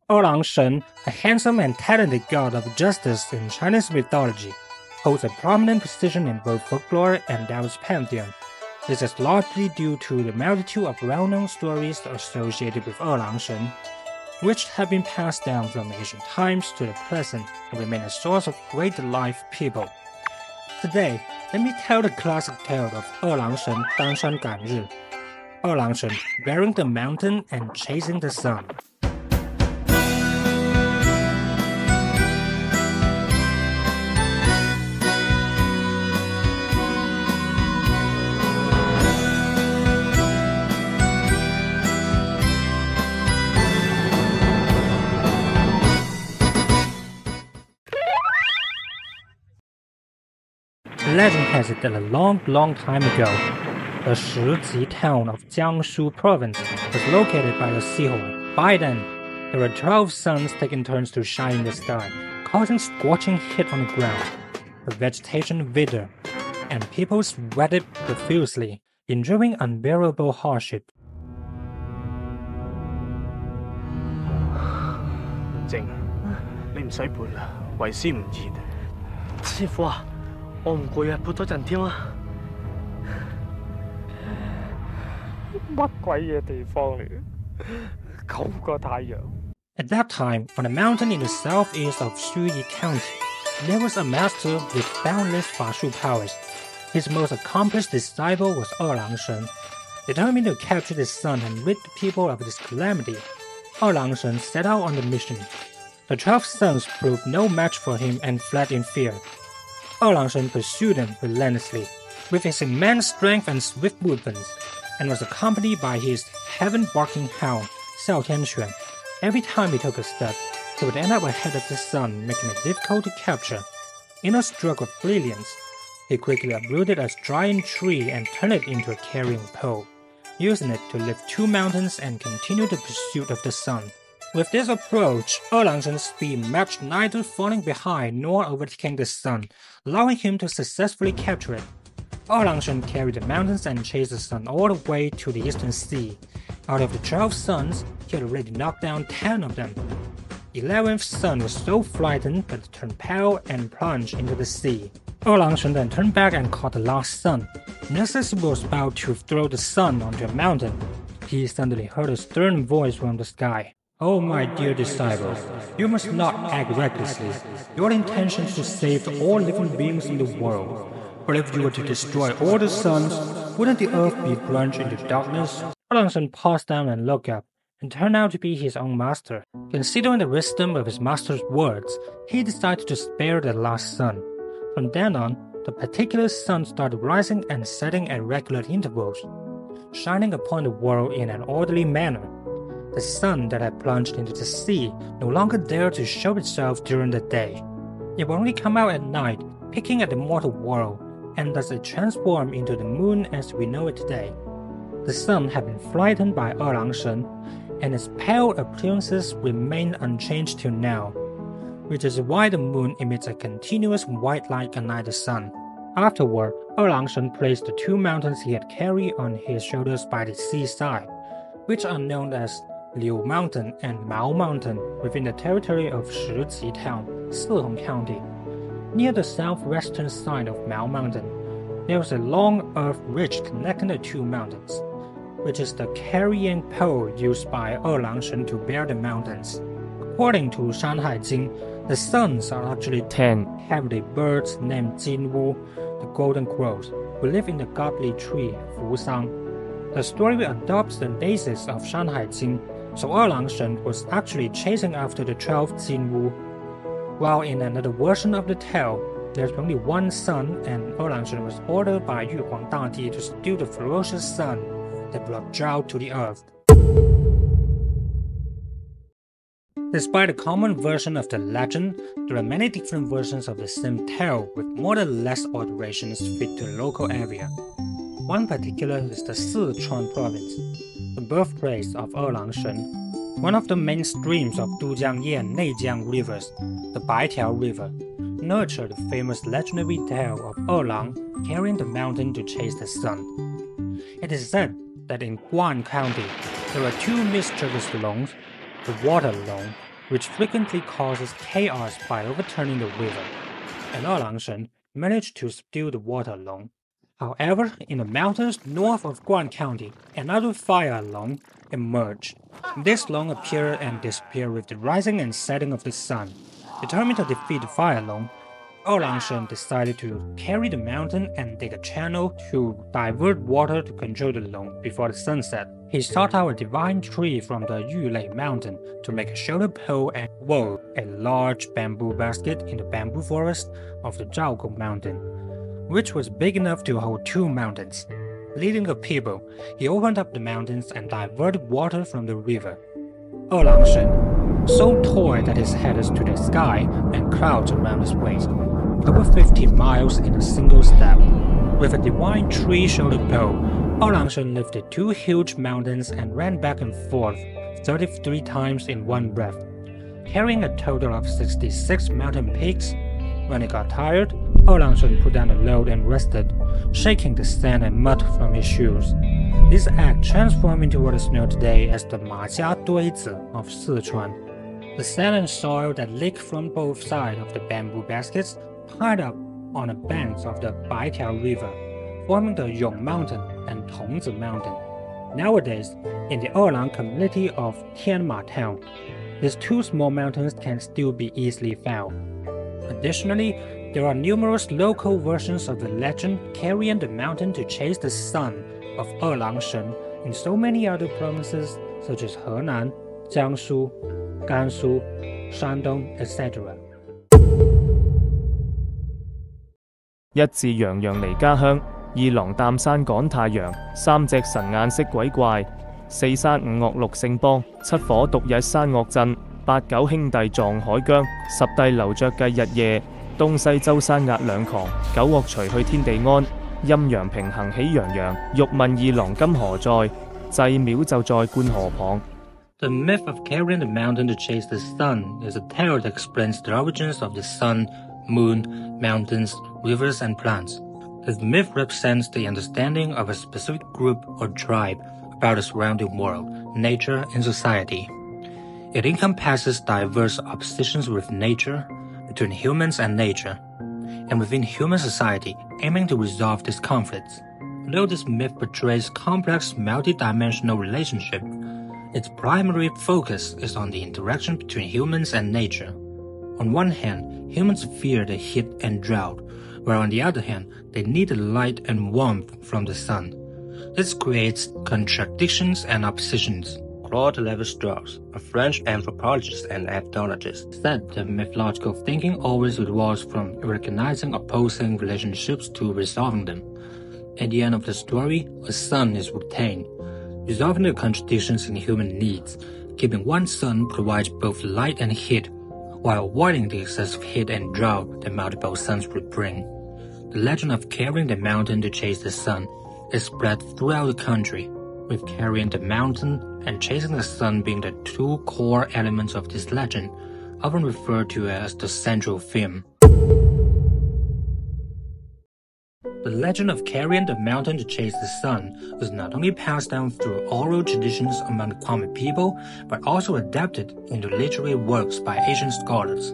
Láng Shen, a handsome and talented god of justice in Chinese mythology, holds a prominent position in both folklore and Taoist pantheon. This is largely due to the multitude of well-known stories associated with Láng Shen, which have been passed down from ancient times to the present and remain a source of great delight for people. Today, let me tell the classic tale of 二郎神担山赶日. 二郎神 bearing the mountain and chasing the sun. Legend has it that a long time ago, the Shiji town of Jiangsu province was located by the Seahorn. By then, there were 12 suns taking turns to shine in the sky, causing scorching heat on the ground. The vegetation withered, and people sweated profusely, enduring unbearable hardship. 靜，你唔使撥啦，為師唔熱。師傅啊！ 我唔攰啊，撥多陣添啊！乜鬼嘢地方嚟嘅？咁個太陽。 At that time, on a mountain in the southeast of Shuyi County, there was a master with boundless Fashu powers. His most accomplished disciple was 二郎神. Determined to capture the sun and rid the people of this calamity, 二郎神 set out on the mission. The 12 sons proved no match for him and fled in fear. 二郎神 pursued them relentlessly with his immense strength and swift movements, and was accompanied by his heaven-barking hound, 哮天犬. Every time he took a step, he would end up ahead of the sun, making it difficult to capture. In a stroke of brilliance, he quickly uprooted a giant tree and turned it into a carrying pole, using it to lift 2 mountains and continue the pursuit of the sun. With this approach, 二郎神 speed matched neither falling behind nor overtaking the sun, allowing him to successfully capture it. 二郎神 carried the mountains and chased the sun all the way to the eastern sea. Out of the 12 suns, he had already knocked down 10 of them. The 11th sun was so frightened that it turned pale and plunged into the sea. 二郎神 then turned back and caught the last sun. Just as he was about to throw the sun onto a mountain, he suddenly heard a stern voice from the sky. Oh, my dear disciples, you must not act recklessly. Your intention is to save all living beings in the world. But if you were to destroy all the suns, wouldn't the earth be plunged into darkness? 二郎神 paused down and looked up, and turned out to be his own master. Considering the wisdom of his master's words, he decided to spare the last sun. From then on, the particular sun started rising and setting at regular intervals, shining upon the world in an orderly manner. The sun that had plunged into the sea no longer dared to show itself during the day. It would only come out at night, picking at the mortal world, and thus it transformed into the moon as we know it today. The sun had been frightened by 二郎神, and its pale appearances remain unchanged till now, which is why the moon emits a continuous white light unlike the sun. Afterward, 二郎神 placed the 2 mountains he had carried on his shoulders by the seaside, which are known as Liu Mountain and Mao Mountain within the territory of Shiji Town, Sihong County. Near the southwestern side of Mao Mountain, there was a long earth ridge connecting the 2 mountains, which is the carrying pole used by 二郎神 to bear the mountains. According to Shanhai Jing, the suns are actually 10 heavenly birds named Jinwu, the golden crows, who live in the godly tree Fusang. The story adopts the basis of Shanhai Jing, so 二郎神 was actually chasing after the 12 Jinwu. While in another version of the tale, there's only 1 sun, and 二郎神 was ordered by 玉皇大帝 to steal the ferocious sun that brought drought to the earth. Despite the common version of the legend, there are many different versions of the same tale with more or less alterations fit to the local area. One particular is the Sichuan province, the birthplace of 二郎神. One of the main streams of Dujiangye and Neijiang rivers, the Baitiao River, nurtured the famous legendary tale of 二郎 carrying the mountain to chase the sun. It is said that in Guan County, there are 2 mischievous Longs, the water Long which frequently causes chaos by overturning the river, and Láng Shen managed to subdue the water alone. However, in the mountains north of Guan County, another fire Láng emerged. This Láng appeared and disappeared with the rising and setting of the sun. Determined to defeat the fire Láng, Láng Shen decided to carry the mountain and dig a channel to divert water to control the Láng before the sunset. He sought out a divine tree from the Yulei mountain to make a shoulder pole and wove a large bamboo basket in the bamboo forest of the Zhaogong mountain, which was big enough to hold 2 mountains. Leading the people, he opened up the mountains and diverted water from the river. Láng Shen, so tall that his head is to the sky and clouds around his waist, covered 15 miles in a single step. With a divine tree shoulder pole, Láng Shen lifted 2 huge mountains and ran back and forth 33 times in one breath, carrying a total of 66 mountain peaks. When he got tired, Láng Shen put down the load and rested, shaking the sand and mud from his shoes. This act transformed into what is known today as the Majia Duizi of Sichuan. The sand and soil that leaked from both sides of the bamboo baskets piled up on the banks of the Baitiao River, forming the Yong Mountain and Tongzi Mountain. Nowadays, in the Láng community of Tianma Town, these 2 small mountains can still be easily found. Additionally, there are numerous local versions of the legend carrying the mountain to chase the sun of Láng Shen in so many other provinces such as Henan, Jiangsu, Gansu, Shandong, etc. 一至洋洋離家鄉，二郎擔山趕太陽，三隻神眼色鬼怪，四山五岳六聖幫，七火獨日山岳鎮，八九兄弟撞海疆，十帝流着計日夜，東西周山壓兩狂，九惡除去天地安，陰陽平衡喜洋洋。欲問二郎今何在？祭廟就在觀河旁。The myth of carrying the mountain to chase the sun is a tale that explains the origins of the sun, moon, mountains, rivers, and plants. This myth represents the understanding of a specific group or tribe about the surrounding world, nature, and society. It encompasses diverse oppositions with nature, between humans and nature, and within human society, aiming to resolve these conflicts. Although this myth portrays complex, multi-dimensional relationships, its primary focus is on the interaction between humans and nature. On one hand, humans fear the heat and drought, while on the other hand, they need the light and warmth from the sun. This creates contradictions and oppositions. Claude Lévi-Strauss, a French anthropologist and ethologist, said that mythological thinking always revolves from recognizing opposing relationships to resolving them. At the end of the story, a sun is retained, resolving the contradictions in human needs. Keeping one sun provides both light and heat, while avoiding the excessive heat and drought that multiple suns would bring. The legend of carrying the mountain to chase the sun is spread throughout the country, with carrying the mountain and chasing the sun being the 2 core elements of this legend, often referred to as the central theme. The legend of carrying the mountain to chase the sun was not only passed down through oral traditions among the Kwame people, but also adapted into literary works by Asian scholars.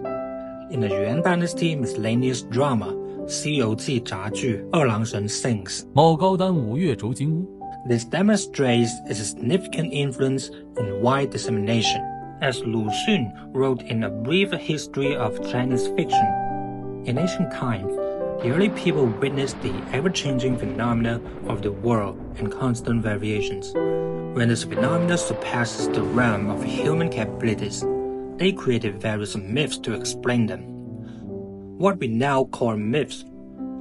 In the Yuan Dynasty miscellaneous drama, 西游记杂剧 二郎神 sings. 猫高丹五岳轴金屋 This demonstrates its significant influence in wide dissemination, as Lu Xun wrote in A Brief History of Chinese Fiction. In ancient times, the early people witnessed the ever-changing phenomena of the world and constant variations. When this phenomena surpasses the realm of human capabilities, they created various myths to explain them. What we now call myths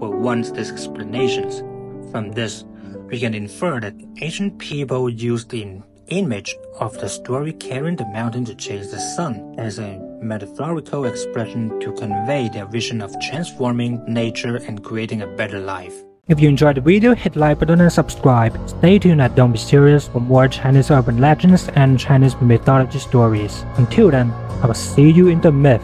were once these explanations. From this, we can infer that ancient people used the image of the story carrying the mountain to chase the sun as a metaphorical expression to convey their vision of transforming nature and creating a better life. If you enjoyed the video, hit like button and subscribe. Stay tuned at Don't Be Serious for more Chinese urban legends and Chinese mythology stories. Until then, I will see you in the myth.